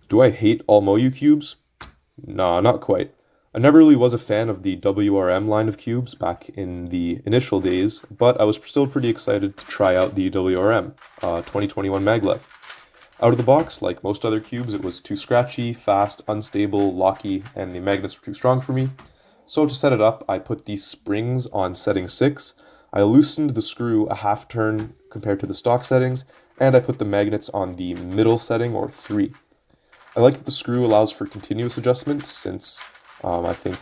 Do I hate all MoYu cubes? Nah, not quite. I never really was a fan of the WRM line of cubes back in the initial days, but I was still pretty excited to try out the WRM 2021 maglev. Out of the box, like most other cubes, it was too scratchy, fast, unstable, locky, and the magnets were too strong for me. So to set it up, I put these springs on setting 6, I loosened the screw a half turn compared to the stock settings, and I put the magnets on the middle setting, or 3. I like that the screw allows for continuous adjustment, since I think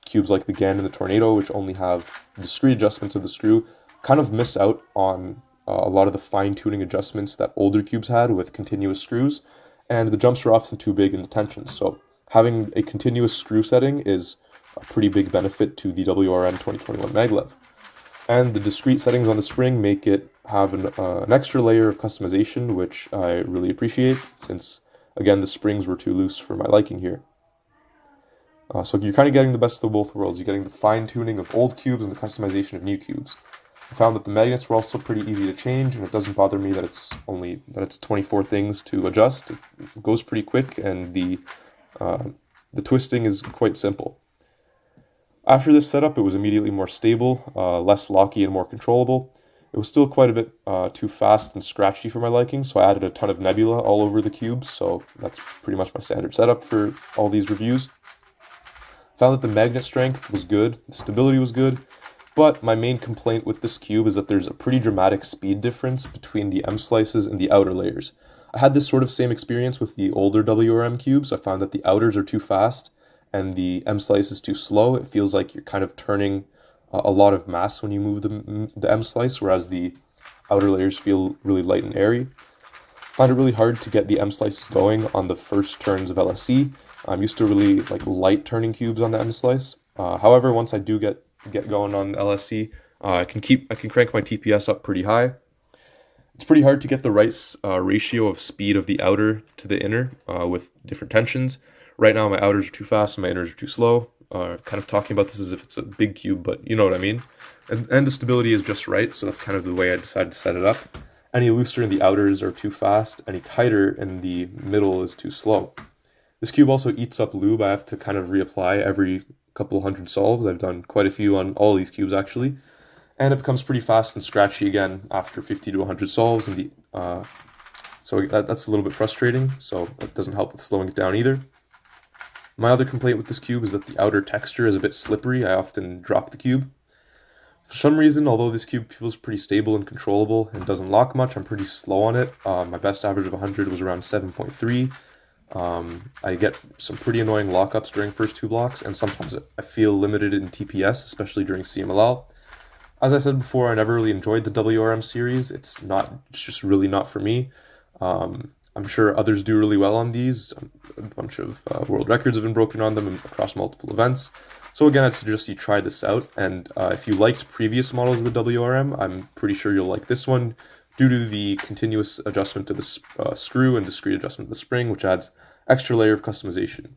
cubes like the GAN and the Tornado, which only have discrete adjustments of the screw, kind of miss out on a lot of the fine-tuning adjustments that older cubes had with continuous screws, and the jumps are often too big in the tensions. So having a continuous screw setting is a pretty big benefit to the WRM 2021 maglev. And the discrete settings on the spring make it have an extra layer of customization, which I really appreciate, since, again, the springs were too loose for my liking here. So you're kind of getting the best of both worlds. You're getting the fine-tuning of old cubes and the customization of new cubes. I found that the magnets were also pretty easy to change, and it doesn't bother me that it's 24 things to adjust. It goes pretty quick, and the twisting is quite simple. After this setup, it was immediately more stable, less locky, and more controllable. It was still quite a bit too fast and scratchy for my liking, so I added a ton of nebula all over the cubes, so that's pretty much my standard setup for all these reviews. Found that the magnet strength was good, the stability was good, but my main complaint with this cube is that there's a pretty dramatic speed difference between the M slices and the outer layers. I had this sort of same experience with the older WRM cubes. I found that the outers are too fast, and the M slice is too slow. It feels like you're kind of turning a lot of mass when you move the M slice, whereas the outer layers feel really light and airy. I find it really hard to get the M slices going on the first turns of LSE. I'm used to really light turning cubes on the M slice. However, once I do get going on LSE, I can crank my TPS up pretty high. It's pretty hard to get the right ratio of speed of the outer to the inner with different tensions. Right now, my outers are too fast and my inners are too slow. Kind of talking about this as if it's a big cube, but you know what I mean. And the stability is just right, so that's kind of the way I decided to set it up. Any looser in the outers are too fast, any tighter in the middle is too slow. This cube also eats up lube. I have to kind of reapply every couple hundred solves. I've done quite a few on all these cubes, actually. And it becomes pretty fast and scratchy again after 50 to 100 solves. And so that's a little bit frustrating, so that doesn't help with slowing it down either. My other complaint with this cube is that the outer texture is a bit slippery. I often drop the cube. For some reason, although this cube feels pretty stable and controllable and doesn't lock much, I'm pretty slow on it. My best average of 100 was around 7.3. I get some pretty annoying lockups during first 2 blocks, and sometimes I feel limited in TPS, especially during CMLL. As I said before, I never really enjoyed the WRM series. It's just really not for me. I'm sure others do really well on these. A bunch of world records have been broken on them across multiple events. So again, I'd suggest you try this out. And if you liked previous models of the WRM, I'm pretty sure you'll like this one due to the continuous adjustment to the screw and discrete adjustment to the spring, which adds extra layer of customization.